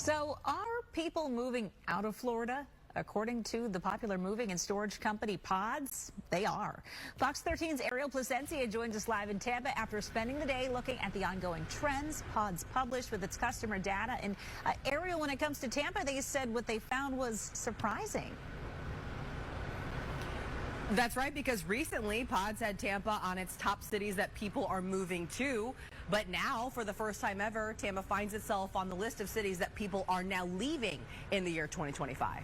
So are people moving out of Florida? According to the popular moving and storage company Pods, they are. Fox 13's Ariel Placencia joins us live in Tampa after spending the day looking at the ongoing trends Pods published with its customer data. And Ariel, when it comes to Tampa, they said what they found was surprising. That's right, because recently Pods had Tampa on its top cities that people are moving to. But now, for the first time ever, Tampa finds itself on the list of cities that people are now leaving in the year 2025.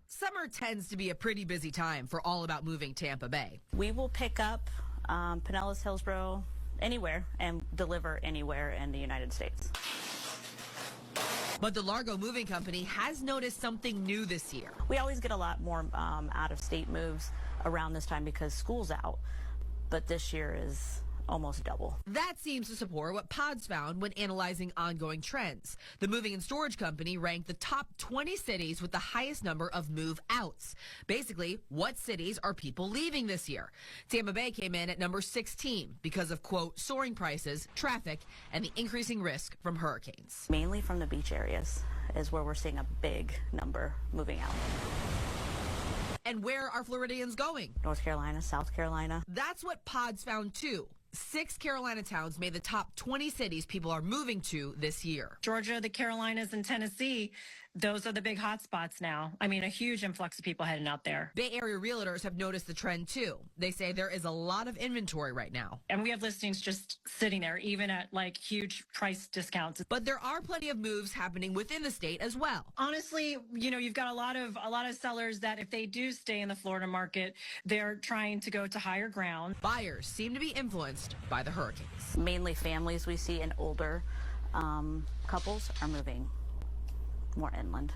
Summer tends to be a pretty busy time for All About Moving Tampa Bay. We will pick up Pinellas, Hillsborough, anywhere, and deliver anywhere in the United States. But the Largo Moving Company has noticed something new this year. We always get a lot more out-of-state moves around this time because school's out, but this year is almost double. That seems to support what Pods found when analyzing ongoing trends. The moving and storage company ranked the top 20 cities with the highest number of move-outs. Basically, what cities are people leaving this year? Tampa Bay came in at number 16 because of, quote, soaring prices, traffic, and the increasing risk from hurricanes. Mainly from the beach areas is where we're seeing a big number moving out. And where are Floridians going? North Carolina, South Carolina. That's what Pods found too. 6 Carolina towns made the top 20 cities people are moving to this year. Georgia, the Carolinas, and Tennessee, those are the big hot spots now. I mean, a huge influx of people heading out there. Bay Area realtors have noticed the trend too. They say there is a lot of inventory right now. And we have listings just sitting there, even at like huge price discounts. But there are plenty of moves happening within the state as well. Honestly, you know, you've got a lot of sellers that if they do stay in the Florida market, they're trying to go to higher ground. Buyers seem to be influenced by the hurricanes. Mainly families we see and older couples are moving more inland.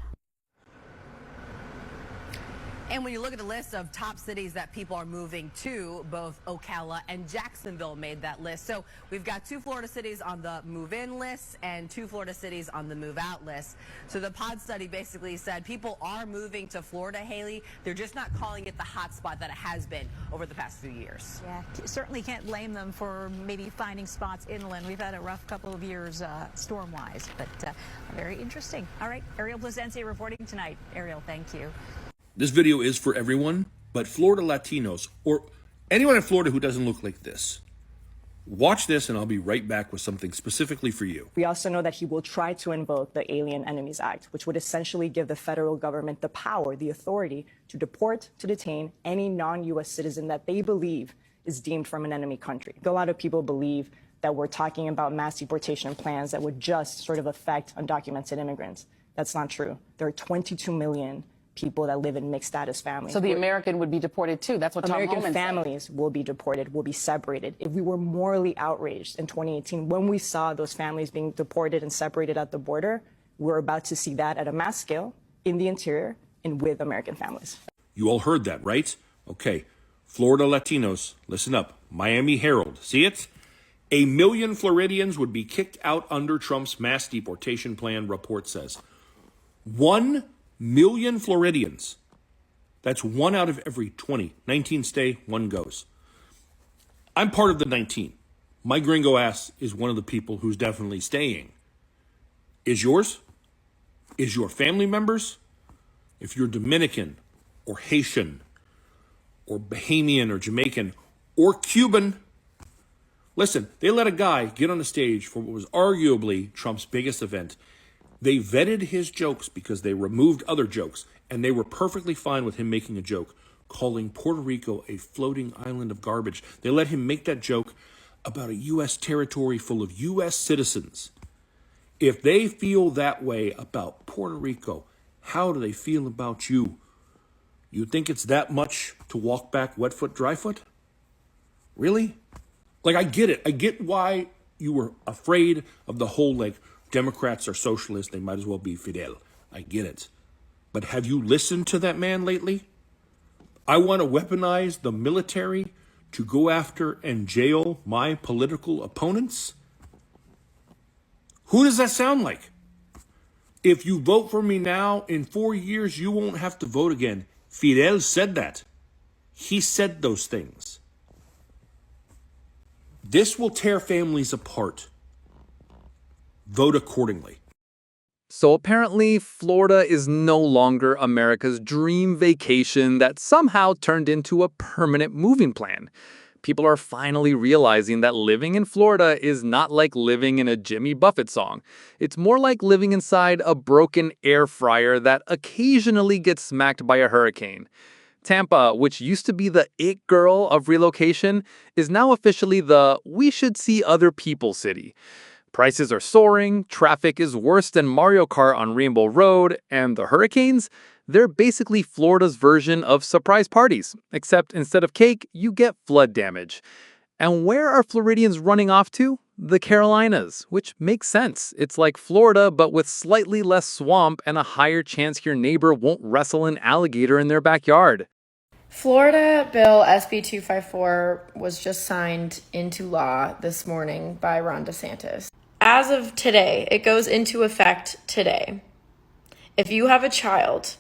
And when you look at the list of top cities that people are moving to, both Ocala and Jacksonville made that list. So we've got 2 Florida cities on the move-in list and 2 Florida cities on the move-out list. So the Pod study basically said people are moving to Florida, Haley. They're just not calling it the hot spot that it has been over the past few years. Yeah, certainly can't blame them for maybe finding spots inland. We've had a rough couple of years storm-wise, but very interesting. All right, Ariel Placencia reporting tonight. Ariel, thank you. This video is for everyone, but Florida Latinos, or anyone in Florida who doesn't look like this. Watch this and I'll be right back with something specifically for you. We also know that he will try to invoke the Alien Enemies Act, which would essentially give the federal government the power, the authority to deport, to detain any non-U.S. citizen that they believe is deemed from an enemy country. A lot of people believe that we're talking about mass deportation plans that would just sort of affect undocumented immigrants. That's not true. There are 22 million people that live in mixed status families. So the American would be deported too. That's what Tom American Homan families said. will be deported, will be separated. If we were morally outraged in 2018 when we saw those families being deported and separated at the border, we're about to see that at a mass scale in the interior and with American families. You all heard that, right? Okay. Florida Latinos, listen up. Miami Herald, see it? 1 million Floridians would be kicked out under Trump's mass deportation plan, report says. 1 million Floridians. That's 1 out of every 20. 19 stay, 1 goes. I'm part of the 19. My gringo ass is one of the people who's definitely staying. Is yours? Is your family members? If you're Dominican or Haitian or Bahamian or Jamaican or Cuban, listen, they let a guy get on the stage for what was arguably Trump's biggest event. They vetted his jokes because they removed other jokes, and they were perfectly fine with him making a joke, calling Puerto Rico a floating island of garbage. They let him make that joke about a U.S. territory full of U.S. citizens. If they feel that way about Puerto Rico, how do they feel about you? You think it's that much to walk back wet foot, dry foot? Really? Like, I get it. I get why you were afraid of the whole, like, Democrats are socialists, they might as well be Fidel. I get it. But have you listened to that man lately? I want to weaponize the military to go after and jail my political opponents? Who does that sound like? If you vote for me now, in 4 years, you won't have to vote again. Fidel said that. He said those things. This will tear families apart. Vote accordingly. So apparently, Florida is no longer America's dream vacation that somehow turned into a permanent moving plan. People are finally realizing that living in Florida is not like living in a Jimmy Buffett song. It's more like living inside a broken air fryer that occasionally gets smacked by a hurricane. Tampa, which used to be the it girl of relocation, is now officially the we should see other people city. Prices are soaring, traffic is worse than Mario Kart on Rainbow Road, and the hurricanes? They're basically Florida's version of surprise parties, except instead of cake, you get flood damage. And where are Floridians running off to? The Carolinas, which makes sense. It's like Florida, but with slightly less swamp and a higher chance your neighbor won't wrestle an alligator in their backyard. Florida Bill SB 254 was just signed into law this morning by Ron DeSantis. As of today, it goes into effect today. If you have a child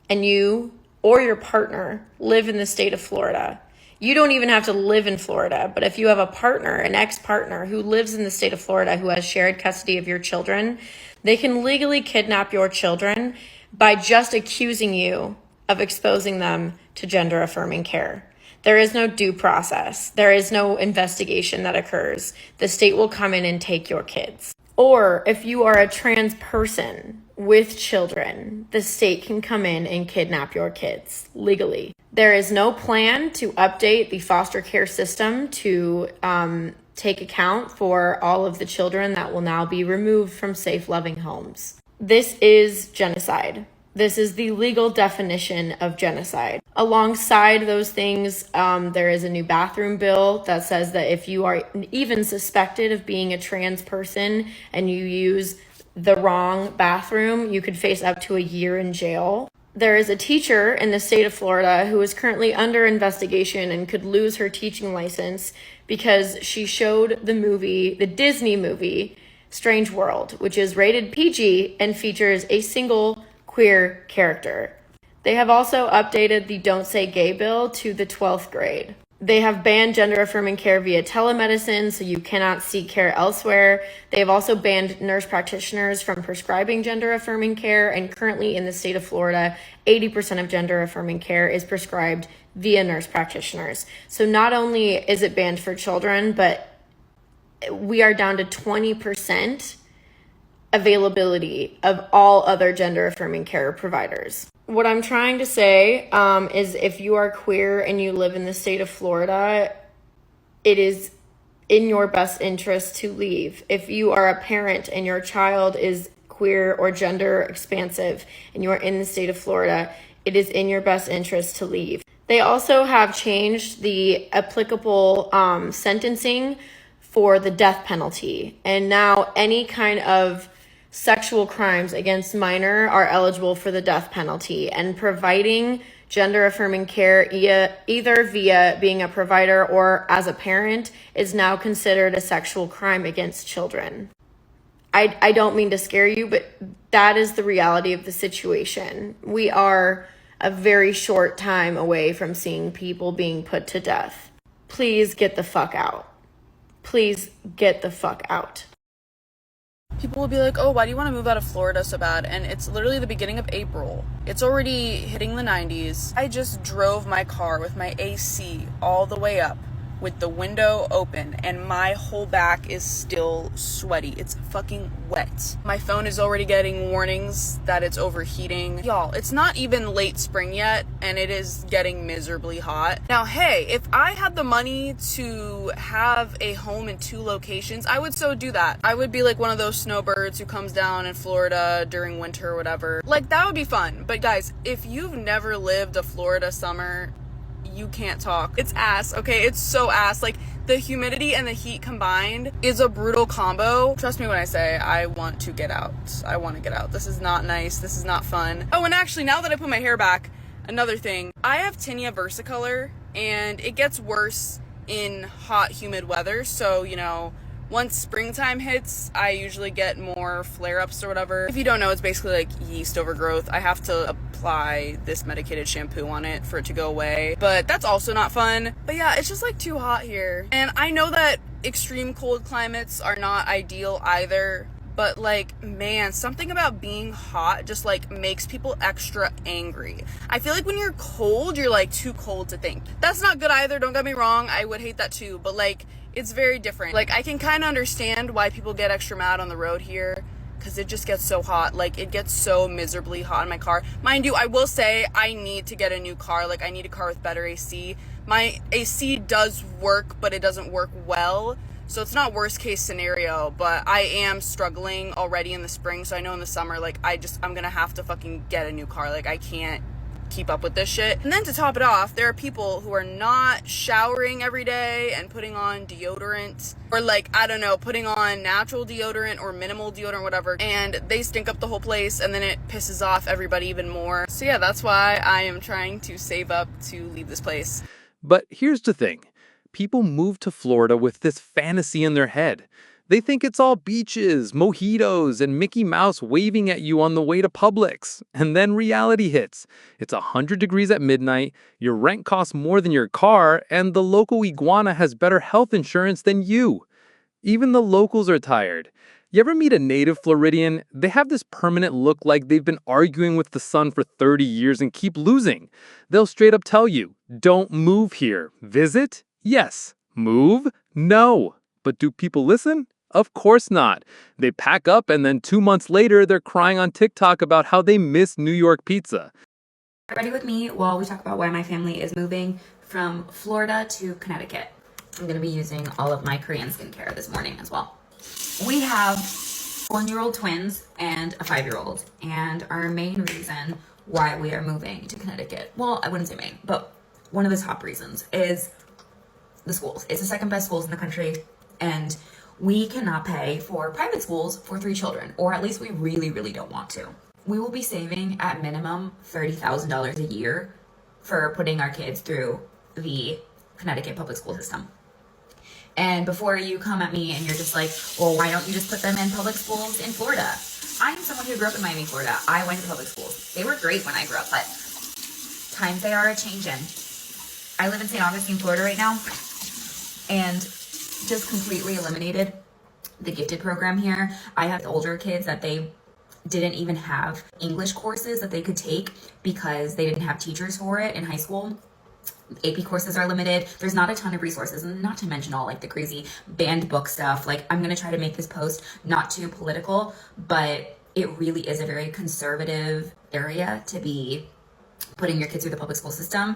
and you or your partner live in the state of Florida, you don't even have to live in Florida, but if you have a partner, an ex-partner who lives in the state of Florida who has shared custody of your children, they can legally kidnap your children by just accusing you of exposing them to gender-affirming care. There is no due process. There is no investigation that occurs. The state will come in and take your kids. Or if you are a trans person with children, the state can come in and kidnap your kids legally. There is no plan to update the foster care system to take account for all of the children that will now be removed from safe, loving homes. This is genocide. This is the legal definition of genocide. Alongside those things, there is a new bathroom bill that says that if you are even suspected of being a trans person and you use the wrong bathroom, you could face up to a year in jail. There is a teacher in the state of Florida who is currently under investigation and could lose her teaching license because she showed the Disney movie, Strange World, which is rated PG and features a single queer character. They have also updated the Don't Say Gay bill to the 12th grade. They have banned gender-affirming care via telemedicine, so you cannot seek care elsewhere. They have also banned nurse practitioners from prescribing gender-affirming care, and currently in the state of Florida, 80% of gender-affirming care is prescribed via nurse practitioners. So not only is it banned for children, but we are down to 20% availability of all other gender-affirming care providers. What I'm trying to say is if you are queer and you live in the state of Florida, it is in your best interest to leave. If you are a parent and your child is queer or gender expansive and you are in the state of Florida, it is in your best interest to leave. They also have changed the applicable sentencing for the death penalty. And now any kind of sexual crimes against minor are eligible for the death penalty, and providing gender-affirming care either via being a provider or as a parent is now considered a sexual crime against children. I don't mean to scare you, but that is the reality of the situation. We are a very short time away from seeing people being put to death. Please get the fuck out. Please get the fuck out. People will be like, oh, why do you want to move out of Florida so bad? And it's literally the beginning of April. It's already hitting the 90s. I just drove my car with my AC all the way up with the window open and my whole back is still sweaty. It's fucking wet. My phone is already getting warnings that it's overheating. Y'all, it's not even late spring yet and it is getting miserably hot. Now, hey, if I had the money to have a home in 2 locations, I would so do that. I would be like one of those snowbirds who comes down in Florida during winter or whatever. Like, that would be fun. But guys, if you've never lived a Florida summer, you can't talk. It's ass, okay? It's so ass. Like, the humidity and the heat combined is a brutal combo. Trust me when I say I want to get out. I want to get out. This is not nice. This is not fun. Oh, and actually, now that I put my hair back, another thing. I have tinea versicolor, and it gets worse in hot, humid weather. So, you know, once springtime hits, I usually get more flare-ups or whatever. If you don't know, it's basically like yeast overgrowth. I have to apply this medicated shampoo on it for it to go away, but that's also not fun. But yeah, it's just like too hot here. And I know that extreme cold climates are not ideal either, but like, man, something about being hot just like makes people extra angry. I feel like when you're cold, you're like too cold to think. That's not good either, don't get me wrong, I would hate that too, but like, it's very different. Like, I can kind of understand why people get extra mad on the road here, because it just gets so hot. Like, it gets so miserably hot in my car. Mind you, I will say I need to get a new car. Like, I need a car with better AC. My AC does work, but it doesn't work well. So it's not worst case scenario, but I am struggling already in the spring. So I know in the summer, like, I'm gonna have to fucking get a new car. Like, I can't keep up with this shit. And then to top it off, there are people who are not showering every day and putting on deodorant, or like, I don't know, putting on natural deodorant or minimal deodorant, whatever, and they stink up the whole place, and then it pisses off everybody even more. So yeah, that's why I am trying to save up to leave this place. But here's the thing. People move to Florida with this fantasy in their head. They think it's all beaches, mojitos, and Mickey Mouse waving at you on the way to Publix. And then reality hits. It's 100 degrees at midnight, your rent costs more than your car, and the local iguana has better health insurance than you. Even the locals are tired. You ever meet a native Floridian? They have this permanent look like they've been arguing with the sun for 30 years and keep losing. They'll straight up tell you, don't move here. Visit? Yes. Move? No. But do people listen? Of course not. They pack up and then 2 months later, they're crying on TikTok about how they miss New York pizza. Ready with me while we talk about why my family is moving from Florida to Connecticut. I'm going to be using all of my Korean skincare this morning as well. We have 1-year-old twins and a 5-year-old, and our main reason why we are moving to Connecticut, well, I wouldn't say main, but one of the top reasons is the schools. It's the second best schools in the country, and we cannot pay for private schools for 3 children, or at least we really, really don't want to. We will be saving at minimum $30,000 a year for putting our kids through the Connecticut public school system. And before you come at me and you're just like, well, why don't you just put them in public schools in Florida? I'm someone who grew up in Miami, Florida. I went to public schools. They were great when I grew up, but times they are a-changin'. I live in St. Augustine, Florida right now, and just completely eliminated the gifted program here. I have older kids that they didn't even have English courses that they could take because they didn't have teachers for it in high school. AP courses are limited. There's not a ton of resources, and not to mention all like the crazy banned book stuff. Like, I'm going to try to make this post not too political, but it really is a very conservative area to be putting your kids through the public school system.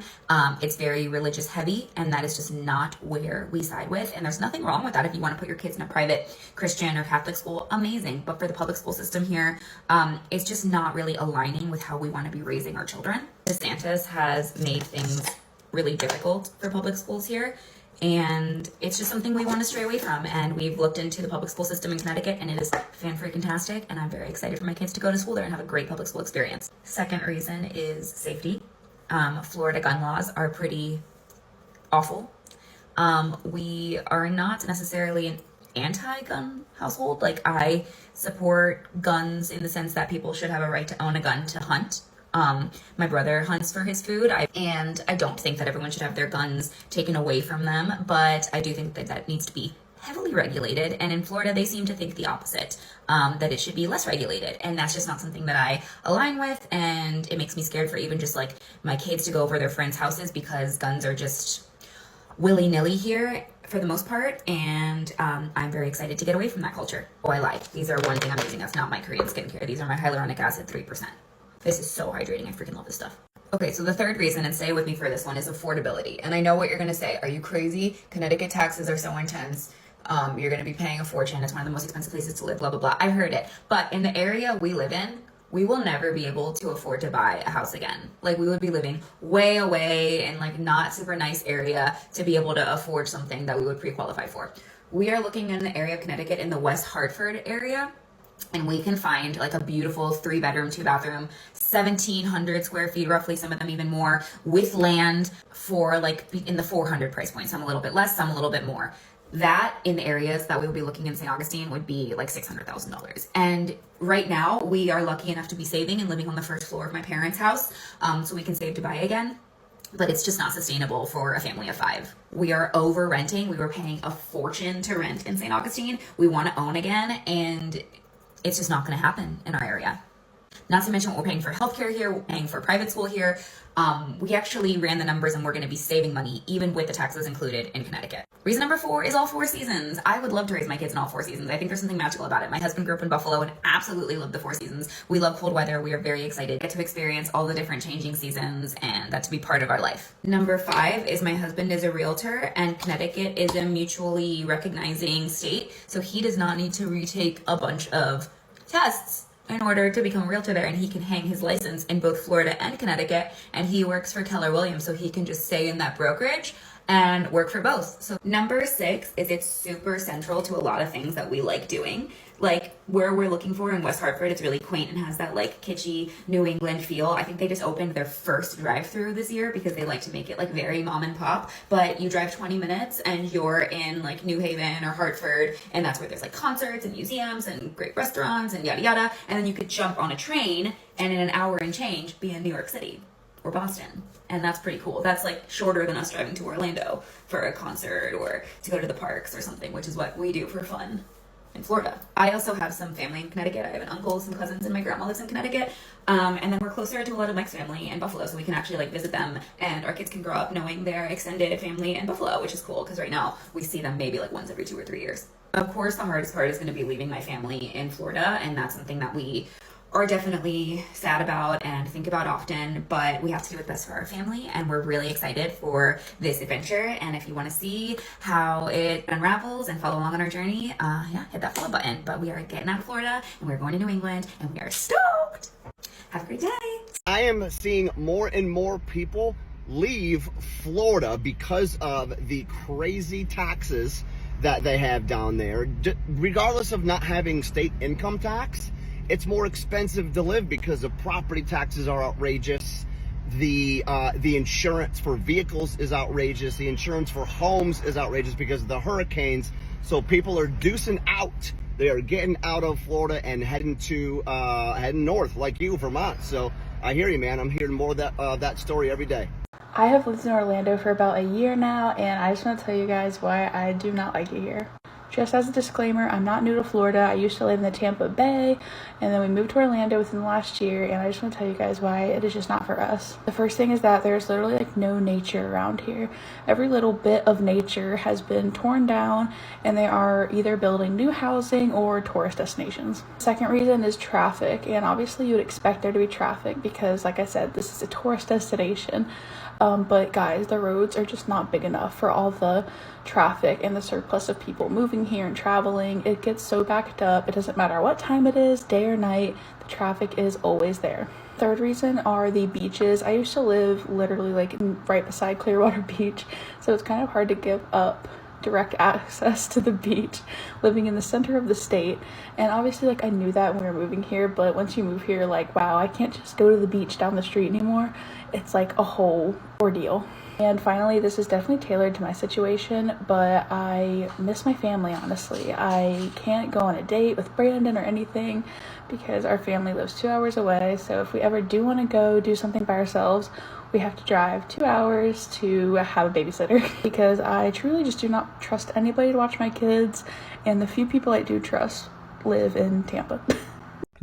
It's very religious heavy, and that is just not where we side with. And there's nothing wrong with that. If you want to put your kids in a private Christian or Catholic school, amazing. But for the public school system here, it's just not really aligning with how we want to be raising our children. DeSantis has made things really difficult for public schools here, and it's just something we want to stray away from. And we've looked into the public school system in Connecticut, and it is fan-freaking-tastic, and I'm very excited for my kids to go to school there and have a great public school experience. Second reason is safety. Florida gun laws are pretty awful. We are not necessarily an anti-gun household. Like, I support guns in the sense that people should have a right to own a gun to hunt. My brother hunts for his food, and I don't think that everyone should have their guns taken away from them, but I do think that that needs to be heavily regulated. And in Florida, they seem to think the opposite, that it should be less regulated. And that's just not something that I align with. And it makes me scared for even just like my kids to go over their friends' houses, because guns are just willy-nilly here for the most part. And I'm very excited to get away from that culture. Oh, I lied. These are one thing I'm using. That's not my Korean skincare. These are my hyaluronic acid 3%. This is so hydrating. I freaking love this stuff. Okay, so the third reason, and stay with me for this one, is affordability. And I know what you're going to say. Are you crazy? Connecticut taxes are so intense. You're going to be paying a fortune. It's one of the most expensive places to live, blah, blah, blah. I've heard it. But in the area we live in, we will never be able to afford to buy a house again. Like, we would be living way away in like not super nice area to be able to afford something that we would pre-qualify for. We are looking in the area of Connecticut, in the West Hartford area, and we can find like a beautiful 3-bedroom, 2-bathroom, 1,700 square feet, roughly, some of them even more, with land for like in the 400 price point, some a little bit less, some a little bit more. That in areas that we would be looking in St. Augustine would be like $600,000. And right now we are lucky enough to be saving and living on the first floor of my parents' house, so we can save to buy again. But it's just not sustainable for a family of 5. We are over renting. We were paying a fortune to rent in St. Augustine. We want to own again, and It's just not going to happen in our area. Not to mention what we're paying for healthcare here, we're paying for private school here. We actually ran the numbers and we're going to be saving money even with the taxes included in Connecticut. Reason number 4 is all 4 seasons. I would love to raise my kids in all 4 seasons. I think there's something magical about it. My husband grew up in Buffalo and absolutely loved the 4 seasons. We love cold weather. We are very excited to get to experience all the different changing seasons and that to be part of our life. Number 5 is my husband is a realtor and Connecticut is a mutually recognizing state. So he does not need to retake a bunch of tests in order to become a realtor there, and he can hang his license in both Florida and Connecticut, and he works for Keller Williams, so he can just stay in that brokerage and work for both. So number 6 is it's super central to a lot of things that we like doing. Like where we're looking for in West Hartford, it's really quaint and has that like kitschy New England feel. I think they just opened their first drive-through this year because they like to make it like very mom and pop. But you drive 20 minutes and you're in like New Haven or Hartford, and that's where there's like concerts and museums and great restaurants and yada yada. And then you could jump on a train and in an hour and change be in New York City or Boston. And that's pretty cool. That's like shorter than us driving to Orlando for a concert or to go to the parks or something, which is what we do for fun in Florida. I also have some family in Connecticut. I have an uncle, some cousins, and my grandma lives in Connecticut. And then we're closer to a lot of Mike's family in Buffalo, so we can actually like visit them, and our kids can grow up knowing their extended family in Buffalo, which is cool because right now we see them maybe like once every 2 or 3 years. Of course, the hardest part is going to be leaving my family in Florida, and that's something that we are definitely sad about and think about often, but we have to do what's best for our family, and we're really excited for this adventure. And if you want to see how it unravels and follow along on our journey, hit that follow button. But we are getting out of Florida and we're going to New England, and we are stoked. Have a great day. I am seeing more and more people leave Florida because of the crazy taxes that they have down there. Regardless of not having state income tax, it's more expensive to live because the property taxes are outrageous. The insurance for vehicles is outrageous. The insurance for homes is outrageous because of the hurricanes. So people are deucing out. They are getting out of Florida and heading north, like you, Vermont. So I hear you, man. I'm hearing more of that story every day. I have lived in Orlando for about a year now, and I just want to tell you guys why I do not like it here. Just as a disclaimer, I'm not new to Florida. I used to live in the Tampa Bay, and then we moved to Orlando within the last year, and I just want to tell you guys why it is just not for us. The first thing is that there's literally like no nature around here. Every little bit of nature has been torn down, and they are either building new housing or tourist destinations. Second reason is traffic, and obviously you would expect there to be traffic because, like I said, this is a tourist destination. But guys, the roads are just not big enough for all the traffic and the surplus of people moving here and traveling. It gets so backed up. It doesn't matter what time it is, day or night, the traffic is always there. Third reason are the beaches. I used to live literally like right beside Clearwater Beach, so it's kind of hard to give up direct access to the beach living in the center of the state. And obviously like I knew that when we were moving here, but once you move here, like wow, I can't just go to the beach down the street anymore. It's like a whole ordeal. And finally, this is definitely tailored to my situation, but I miss my family, honestly. I can't go on a date with Brandon or anything because our family lives 2 hours away. So if we ever do want to go do something by ourselves, we have to drive 2 hours to have a babysitter because I truly just do not trust anybody to watch my kids, and the few people I do trust live in Tampa.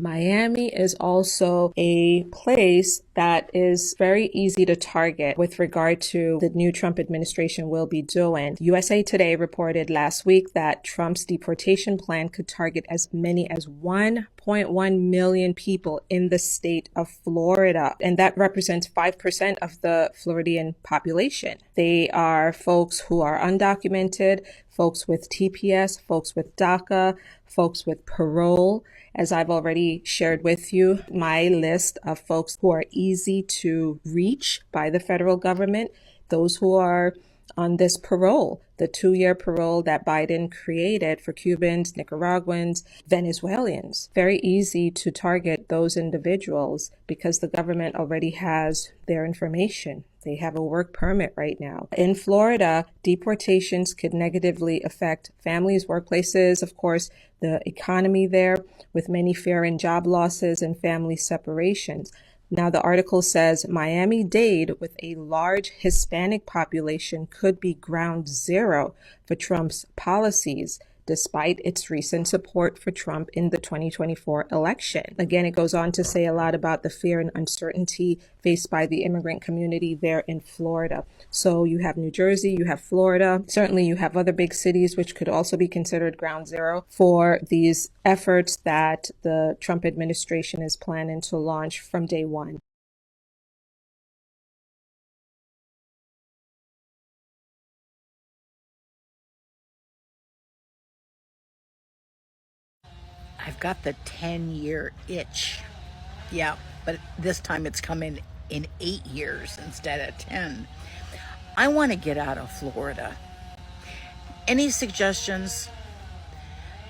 Miami is also a place that is very easy to target with regard to the new Trump administration will be doing. USA Today reported last week that Trump's deportation plan could target as many as 1.1 million people in the state of Florida, and that represents 5% of the Floridian population. They are folks who are undocumented, folks with TPS, folks with DACA, folks with parole. As I've already shared with you, my list of folks who are easy to reach by the federal government, those who are on this parole, the 2-year parole that Biden created for Cubans, Nicaraguans, Venezuelans. Very easy to target those individuals because the government already has their information. They have a work permit right now. In Florida, deportations could negatively affect families, workplaces, of course, the economy there, with many fearing job losses and family separations. Now, the article says Miami-Dade, with a large Hispanic population, could be ground zero for Trump's policies. despite its recent support for Trump in the 2024 election. Again, it goes on to say a lot about the fear and uncertainty faced by the immigrant community there in Florida. So you have New Jersey, you have Florida, certainly you have other big cities which could also be considered ground zero for these efforts that the Trump administration is planning to launch from day one. I've got the 10-year itch. Yeah, but this time it's coming in 8 years instead of 10. I want to get out of Florida. Any suggestions?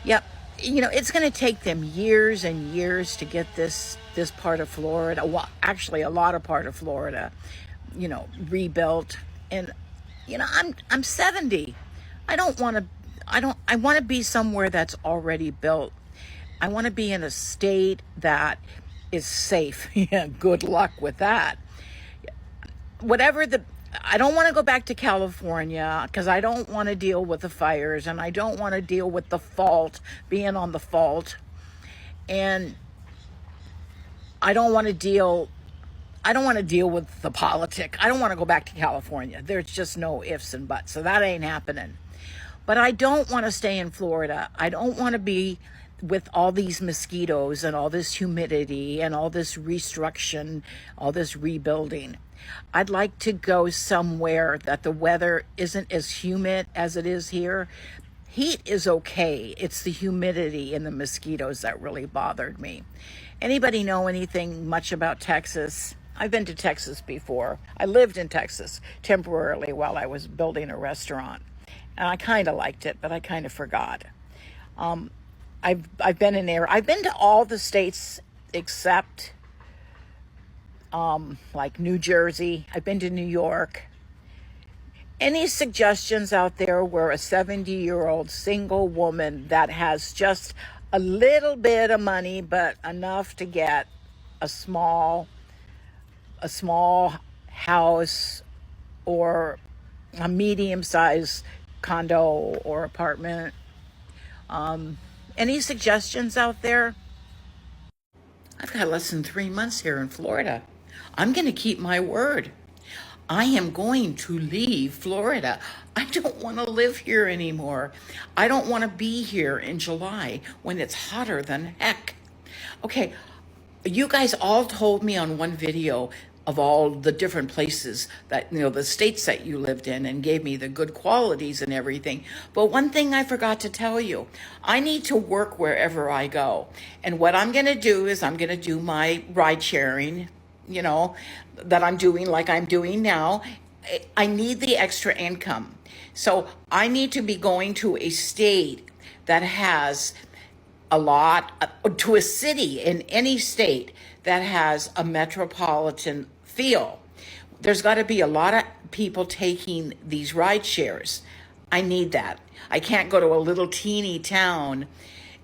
Yep. You know, it's going to take them years and years to get this part of Florida, well, actually a lot of part of Florida, you know, rebuilt. And, you know, I'm 70. I want to be somewhere that's already built. I want to be in a state that is safe. Yeah, good luck with that. I don't want to go back to California because I don't want to deal with the fires, and I don't want to deal with the fault, being on the fault. And I don't want to deal with the politic. I don't want to go back to California. There's just no ifs and buts. So that ain't happening. But I don't want to stay in Florida. I don't want to be with all these mosquitoes and all this humidity and all this restructuring, all this rebuilding. I'd like to go somewhere that the weather isn't as humid as it is here. Heat is okay. It's the humidity and the mosquitoes that really bothered me. Anybody know anything much about Texas? I've been to Texas before. I lived in Texas temporarily while I was building a restaurant. And I kind of liked it, but I kind of forgot. I've been in there. I've been to all the states except like New Jersey. I've been to New York. Any suggestions out there where a 70-year-old single woman that has just a little bit of money, but enough to get a small house or a medium-sized condo or apartment? Any suggestions out there? I've got less than 3 months here in Florida. I'm going to keep my word. I am going to leave Florida. I don't want to live here anymore. I don't want to be here in July when it's hotter than heck. Okay, you guys all told me on one video of all the different places that, you know, the states that you lived in, and gave me the good qualities and everything. But one thing I forgot to tell you, I need to work wherever I go. And what I'm going to do is I'm going to do my ride sharing, you know, that I'm doing like I'm doing now. I need the extra income. So I need to be going to a state that has to a city in any state that has a metropolitan feel. There's got to be a lot of people taking these ride shares. I need that. I can't go to a little teeny town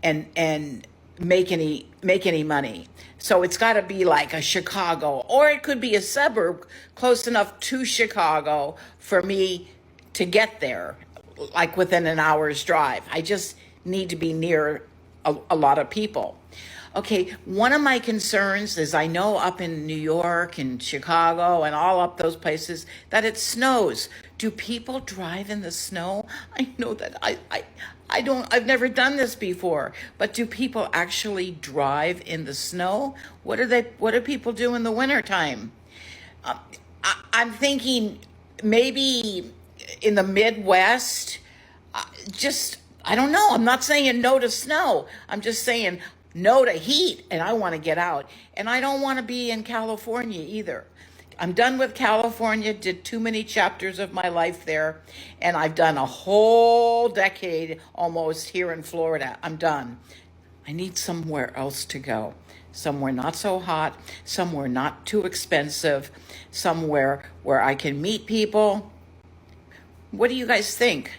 and make any money. So it's got to be like a Chicago, or it could be a suburb close enough to Chicago for me to get there, like within an hour's drive. I just need to be near a lot of people. Okay, one of my concerns is I know up in New York and Chicago and all up those places that it snows. Do people drive in the snow? I know that I've never done this before, but do people actually drive in the snow? What do people do in the wintertime? I'm thinking maybe in the Midwest, I don't know. I'm not saying no to snow. I'm just saying no to heat, and I want to get out. And I don't want to be in California either. I'm done with California, did too many chapters of my life there, and I've done a whole decade almost here in Florida. I'm done. I need somewhere else to go. Somewhere not so hot, somewhere not too expensive, somewhere where I can meet people. What do you guys think?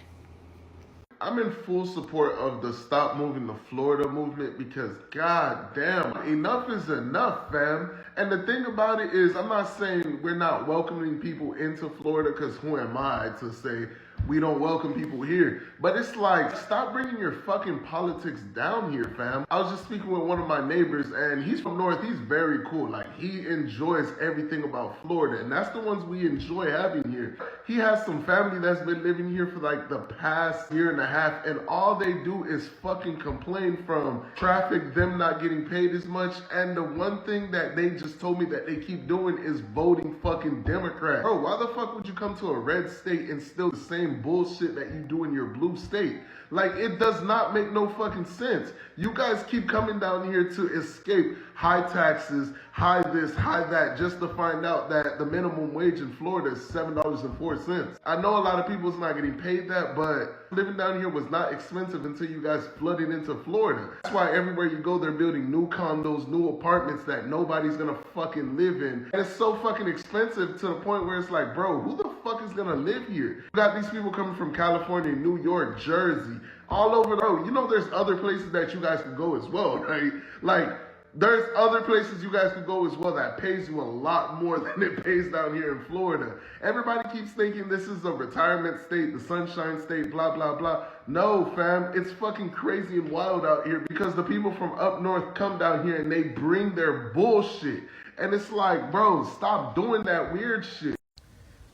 I'm in full support of the Stop Moving to Florida movement because, god damn, enough is enough, fam. And the thing about it is, I'm not saying we're not welcoming people into Florida, because who am I to say we don't welcome people here. But it's like, stop bringing your fucking politics down here, fam. I was just speaking with one of my neighbors, and he's from North. He's very cool. Like, he enjoys everything about Florida, and that's the ones we enjoy having here. He has some family that's been living here for like the past year and a half, and all they do is fucking complain, from traffic, them not getting paid as much, and the one thing that they just told me that they keep doing is voting fucking Democrat. Bro, why the fuck would you come to a red state and still the same bullshit that you do in your blue state? Like, it does not make no fucking sense. You guys keep coming down here to escape high taxes, high this, high that, just to find out that the minimum wage in Florida is $7.04. I know a lot of people's not getting paid that, but living down here was not expensive until you guys flooded into Florida. That's why everywhere you go, they're building new condos, new apartments that nobody's gonna fucking live in. And it's so fucking expensive to the point where it's like, bro, who the fuck is gonna live here? You got these people coming from California, New York, Jersey, all over the road. You know, there's other places that you guys can go as well, right? Like, there's other places you guys can go as well that pays you a lot more than it pays down here in Florida. Everybody keeps thinking this is a retirement state, the sunshine state, blah, blah, blah. No, fam, it's fucking crazy and wild out here because the people from up north come down here and they bring their bullshit. And it's like, bro, stop doing that weird shit.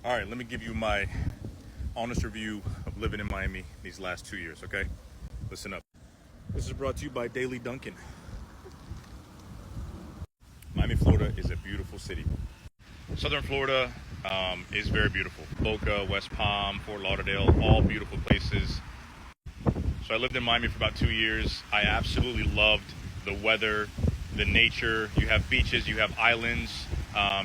All right, let me give you my honest review of living in Miami these last 2 years, okay? Listen up. This is brought to you by Daily Duncan. Miami, Florida is a beautiful city. Southern Florida is very beautiful. Boca, West Palm, Fort Lauderdale, all beautiful places. So I lived in Miami for about 2 years. I absolutely loved the weather, the nature. You have beaches, you have islands,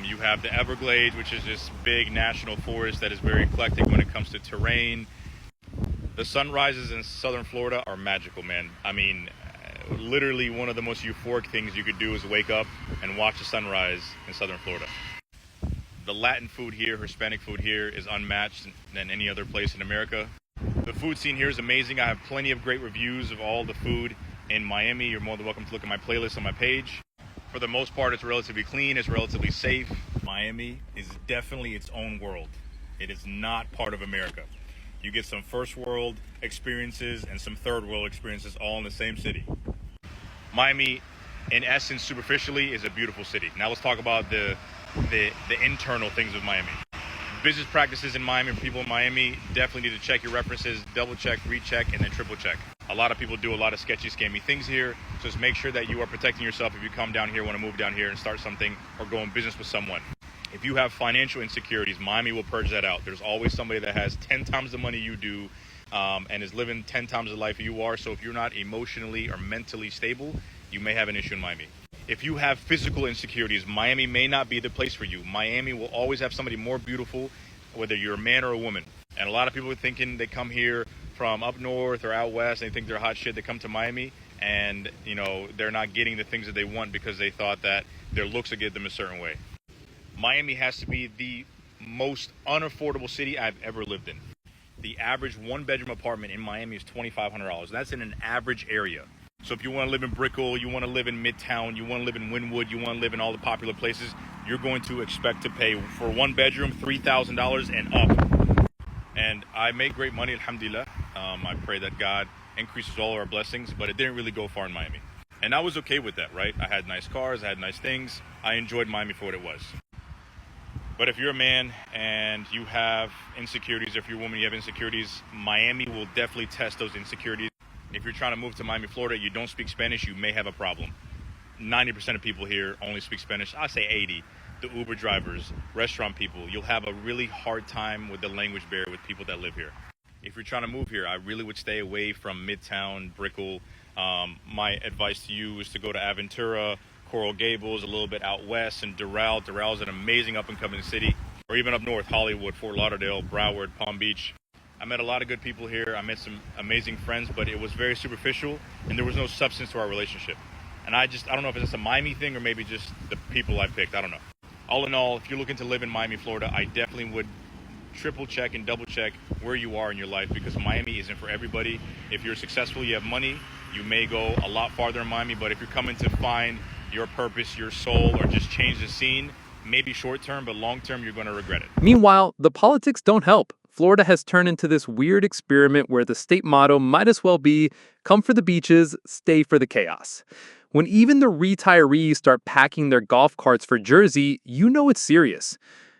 you have the Everglades, which is this big national forest that is very eclectic when it comes to terrain. The sunrises in Southern Florida are magical, man. I mean, literally one of the most euphoric things you could do is wake up and watch the sunrise in Southern Florida. The Latin food here, Hispanic food here is unmatched than any other place in America. The food scene here is amazing. I have plenty of great reviews of all the food in Miami. You're more than welcome to look at my playlist on my page. For the most part, it's relatively clean, it's relatively safe. Miami is definitely its own world. It is not part of America. You get some first world experiences and some third world experiences all in the same city. Miami, in essence, superficially, is a beautiful city. Now let's talk about the internal things of Miami. Business practices in Miami, people in Miami definitely need to check your references, double check, recheck, and then triple check. A lot of people do a lot of sketchy, scammy things here. So just make sure that you are protecting yourself if you come down here, want to move down here and start something or go in business with someone. If you have financial insecurities, Miami will purge that out. There's always somebody that has 10 times the money you do and is living 10 times the life you are. So if you're not emotionally or mentally stable, you may have an issue in Miami. If you have physical insecurities, Miami may not be the place for you. Miami will always have somebody more beautiful, whether you're a man or a woman. And a lot of people are thinking they come here from up north or out west and they think they're hot shit. They come to Miami and, you know, they're not getting the things that they want because they thought that their looks would get them a certain way. Miami has to be the most unaffordable city I've ever lived in. The average one-bedroom apartment in Miami is $2,500. That's in an average area. So if you want to live in Brickell, you want to live in Midtown, you want to live in Wynwood, you want to live in all the popular places, you're going to expect to pay for one bedroom $3,000 and up. And I make great money, alhamdulillah. I pray that God increases all our blessings, but it didn't really go far in Miami. And I was okay with that, right? I had nice cars, I had nice things. I enjoyed Miami for what it was. But if you're a man and you have insecurities, if you're a woman, you have insecurities, Miami will definitely test those insecurities. If you're trying to move to Miami, Florida, you don't speak Spanish, you may have a problem. 90% of people here only speak Spanish. I say 80. The Uber drivers, restaurant people, you'll have a really hard time with the language barrier with people that live here. If you're trying to move here, I really would stay away from Midtown, Brickell. My advice to you is to go to Aventura, Coral Gables, a little bit out west, and Doral. Doral is an amazing up-and-coming city. Or even up north, Hollywood, Fort Lauderdale, Broward, Palm Beach. I met a lot of good people here. I met some amazing friends, but it was very superficial, and there was no substance to our relationship. And I don't know if it's just a Miami thing or maybe just the people I picked. I don't know. All in all, if you're looking to live in Miami, Florida, I definitely would triple check and double check where you are in your life because Miami isn't for everybody. If you're successful, you have money, you may go a lot farther in Miami, but if you're coming to find your purpose, your soul, or just change the scene, maybe short term, but long term, you're going to regret it. Meanwhile, the politics don't help. Florida has turned into this weird experiment where the state motto might as well be, come for the beaches, stay for the chaos. When even the retirees start packing their golf carts for Jersey, you know it's serious.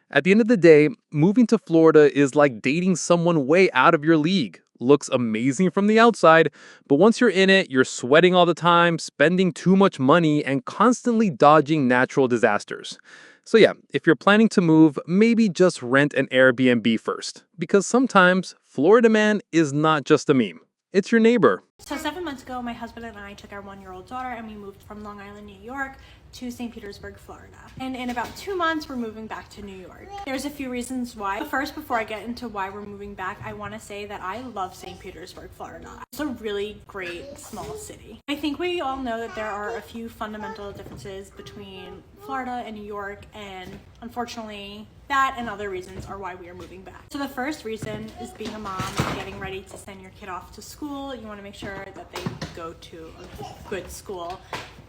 At the end of the day, moving to Florida is like dating someone way out of your league. Looks amazing from the outside, but once you're in it, you're sweating all the time, spending too much money, and constantly dodging natural disasters. So yeah, if you're planning to move, maybe just rent an Airbnb first. Because sometimes, Florida man is not just a meme. It's your neighbor. So 7 months ago, my husband and I took our 1-year-old daughter and we moved from Long Island, New York to St. Petersburg, Florida. And in about 2 months, we're moving back to New York. There's a few reasons why. First, before I get into why we're moving back, I want to say that I love St. Petersburg, Florida. It's a really great small city. I think we all know that there are a few fundamental differences between Florida and New York, and unfortunately, that and other reasons are why we are moving back. So the first reason is being a mom and getting ready to send your kid off to school. You want to make sure that they go to a good school.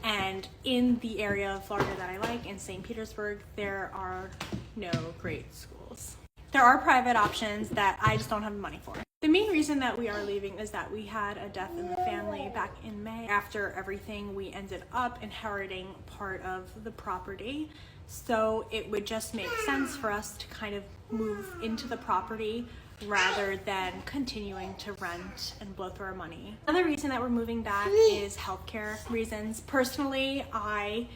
And in the area of Florida that I like, in St. Petersburg, there are no great schools. There are private options that I just don't have the money for. The main reason that we are leaving is that we had a death in the family back in May. After everything, we ended up inheriting part of the property. So it would just make sense for us to kind of move into the property rather than continuing to rent and blow through our money. Another reason that we're moving back is healthcare reasons. Personally, I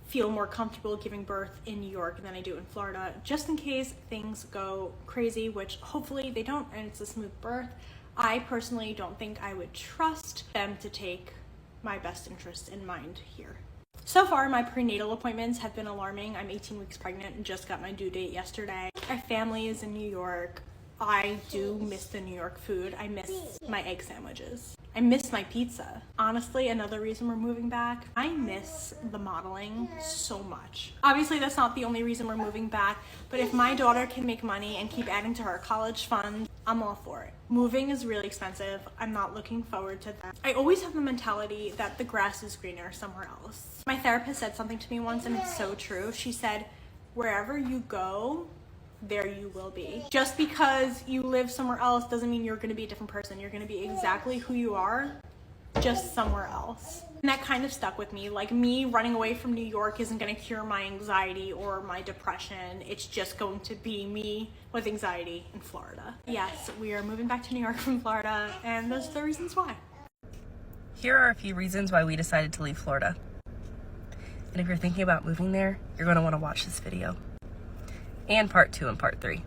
feel more comfortable giving birth in New York than I do in Florida, just in case things go crazy, which hopefully they don't, and it's a smooth birth. I personally don't think I would trust them to take my best interest in mind here. So far, my prenatal appointments have been alarming. I'm 18 weeks pregnant and just got my due date yesterday. My family is in New York. I do miss the New York food. I miss my egg sandwiches. I miss my pizza. Honestly, another reason we're moving back, I miss the modeling so much. Obviously, that's not the only reason we're moving back, but if my daughter can make money and keep adding to her college fund, I'm all for it. Moving is really expensive. I'm not looking forward to that. I always have the mentality that the grass is greener somewhere else. My therapist said something to me once, and it's so true. She said, wherever you go, there you will be. Just because you live somewhere else doesn't mean you're going to be a different person. You're going to be exactly who you are, just somewhere else. And that kind of stuck with me. Like, me running away from New York isn't going to cure my anxiety or my depression. It's just going to be me with anxiety in Florida. Yes, we are moving back to New York from Florida, and those are the reasons why. Here are a few reasons why we decided to leave Florida. And if you're thinking about moving there, you're going to want to watch this video. And part 2 and part 3.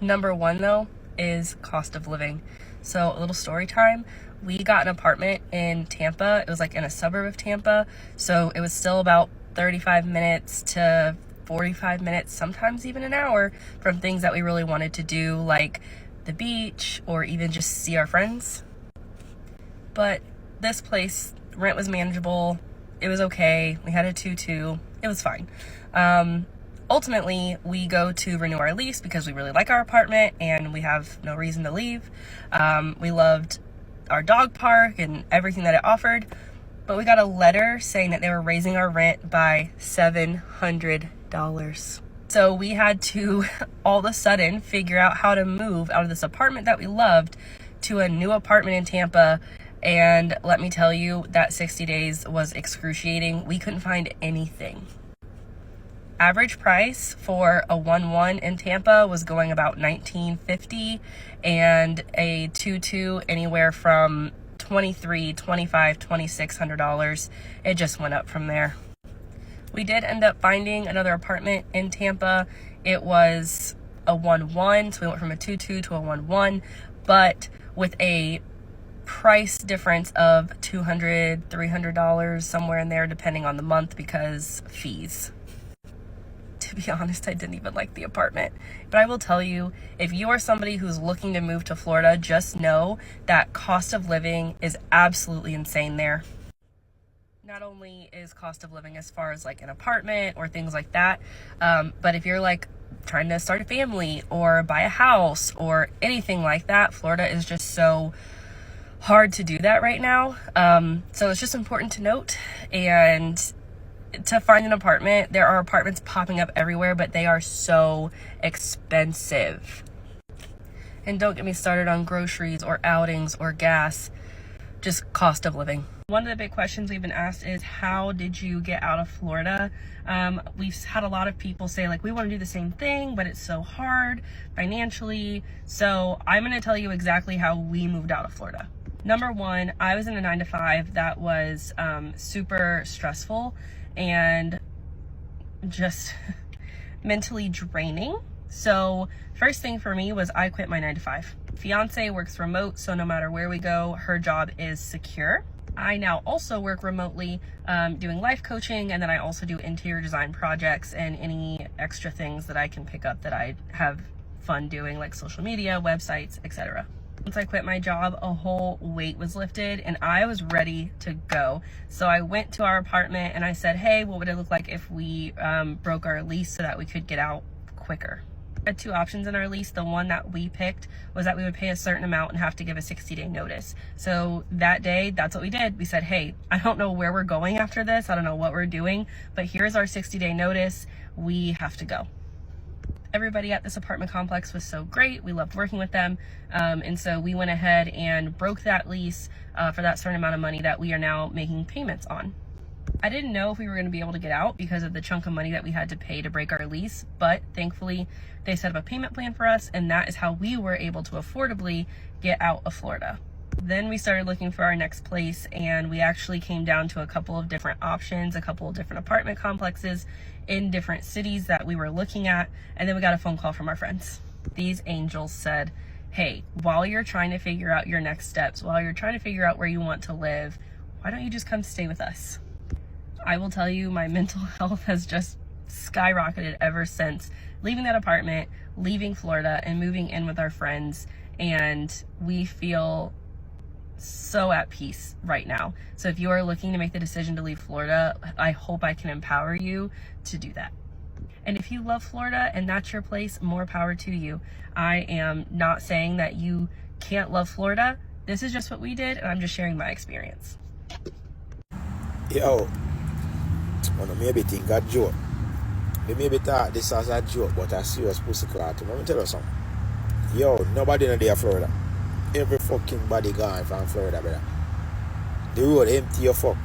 Number 1, though, is cost of living. So a little story time. We got an apartment in Tampa. It was like in a suburb of Tampa. So it was still about 35 minutes to 45 minutes, sometimes even an hour, from things that we really wanted to do, like the beach or even just see our friends. But this place, rent was manageable. It was okay. We had a 2-2. It was fine. Ultimately, we go to renew our lease because we really like our apartment and we have no reason to leave. We loved our dog park and everything that it offered, but we got a letter saying that they were raising our rent by $700. So we had to all of a sudden figure out how to move out of this apartment that we loved to a new apartment in Tampa. And let me tell you, that 60 days was excruciating. We couldn't find anything. Average price for a 1-1 in Tampa was going about $19.50, and a 2-2 anywhere from $2,300, $2,500, $2,600. It just went up from there. We did end up finding another apartment in Tampa. It was a 1-1, so we went from a 2-2 to a 1-1, but with a price difference of $200, $300, somewhere in there, depending on the month, because fees. To be honest, I didn't even like the apartment. But I will tell you, if you are somebody who's looking to move to Florida, just know that cost of living is absolutely insane there. Not only is cost of living as far as like an apartment or things like that, but if you're like trying to start a family or buy a house or anything like that, Florida is just so hard to do that right now. So it's just important to note. And to find an apartment, there are apartments popping up everywhere, but they are so expensive. And don't get me started on groceries or outings or gas, just cost of living. One of the big questions we've been asked is, how did you get out of Florida? We've had a lot of people say, like, we want to do the same thing, but it's so hard financially. So I'm going to tell you exactly how we moved out of Florida. Number one, I was in a 9-to-5 that was super stressful and just mentally draining. So first thing for me was I quit my 9-to-5. Fiance works remote, so no matter where we go, her job is secure. I now also work remotely doing life coaching, and then I also do interior design projects and any extra things that I can pick up that I have fun doing, like social media, websites, etc. Once I quit my job, a whole weight was lifted and I was ready to go. So I went to our apartment and I said, hey, what would it look like if we broke our lease so that we could get out quicker? We had two options in our lease. The one that we picked was that we would pay a certain amount and have to give a 60-day notice. So that day, that's what we did. We said, hey, I don't know where we're going after this. I don't know what we're doing, but here's our 60-day notice. We have to go. Everybody at this apartment complex was so great. We loved working with them. And so we went ahead and broke that lease for that certain amount of money that we are now making payments on. I didn't know if we were going to be able to get out because of the chunk of money that we had to pay to break our lease, but thankfully they set up a payment plan for us, and that is how we were able to affordably get out of Florida. Then we started looking for our next place, and we actually came down to a couple of different options, a couple of different apartment complexes in different cities that we were looking at, and then we got a phone call from our friends. These angels said, hey, while you're trying to figure out your next steps, while you're trying to figure out where you want to live, why don't you just come stay with us? I will tell you, my mental health has just skyrocketed ever since leaving that apartment, leaving Florida, and moving in with our friends. And we feel so at peace right now. So if you are looking to make the decision to leave Florida, I hope I can empower you to do that. And if you love Florida and that's your place, more power to you. I am not saying that you can't love Florida. This is just what we did, and I'm just sharing my experience. Yo, well, maybe think a joke. They maybe thought this as a joke, but a serious pussy clot. Let me tell you something. Yo, nobody in there Florida. Every fucking body gone from Florida, brother. The road empty your fuck.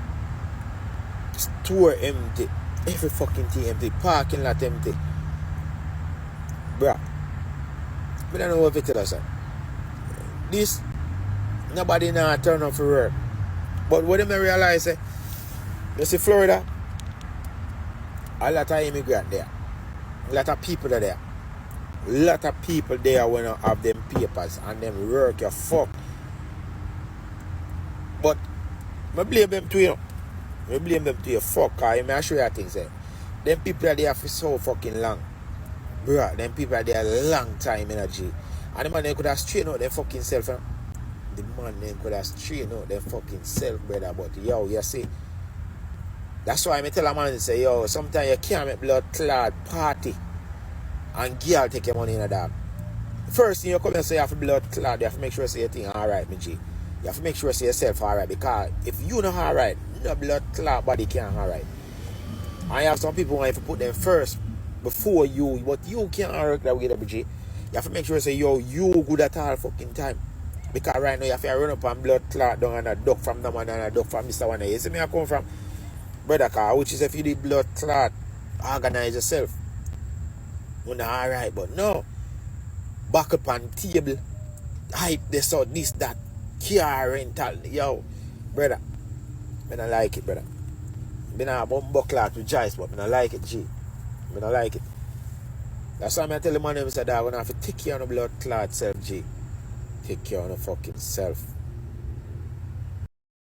Store empty. Every fucking thing empty. Parking lot empty. Bruh. I don't know what to tell us. This, nobody now turn up for work. But what do I realize? You see Florida, a lot of immigrants there. A lot of people are there. A lot of people there when you have them papers and them work your fuck. But I blame them to you. I blame them to you. Fuck, I may show you things. Them people are there for so fucking long. Bruh, them people are there long time energy. And the man they could have straightened out their fucking self. The man they could have straightened out their fucking self, brother. But yo, you see. That's why I tell a man, say, yo, sometimes you can't make blood clot party and girl take your money in a dog. First thing you come and say you have blood clot, you have to make sure say your thing alright, my G. You have to make sure say yourself alright, because if you not alright, no blood clot body can't alright. I have some people want to put them first before you, but you can't work that way, my G. You have to make sure say, yo, you good at all fucking time. Because right now you have to run up and blood clot down and a duck from that one and a duck from this one. You see me I come from? Brother car, which is if you did blood clot, organize yourself. You're not alright, but no. Back up on table, hype this out, this, that, car rental. Yo, brother, I don't like it, brother. I don't have one buckler to Joyce, but I don't like it, G. I don't like it. That's why I tell the man, I said, I'm going to have to take care of the blood clot self, G. Take care of the fucking self.